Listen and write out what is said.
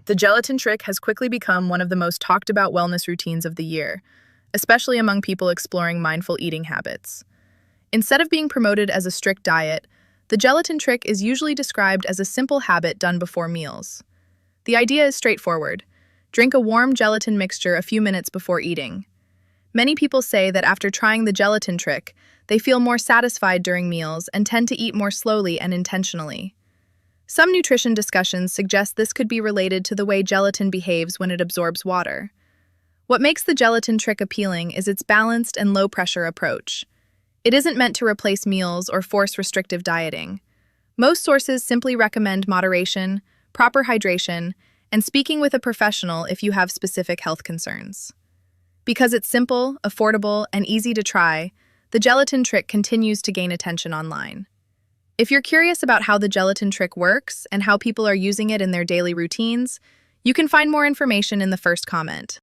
The gelatin trick has quickly become one of the most talked about wellness routines of the year, especially among people exploring mindful eating habits. Instead of being promoted as a strict diet, the gelatin trick is usually described as a simple habit done before meals. The idea is straightforward. Drink a warm gelatin mixture a few minutes before eating. Many people say that after trying the gelatin trick, they feel more satisfied during meals and tend to eat more slowly and intentionally. Some nutrition discussions suggest this could be related to the way gelatin behaves when it absorbs water. What makes the gelatin trick appealing is its balanced and low-pressure approach. It isn't meant to replace meals or force restrictive dieting. Most sources simply recommend moderation, proper hydration, and speaking with a professional if you have specific health concerns. Because it's simple, affordable, and easy to try, the gelatin trick continues to gain attention online. If you're curious about how the gelatin trick works and how people are using it in their daily routines, you can find more information in the first comment.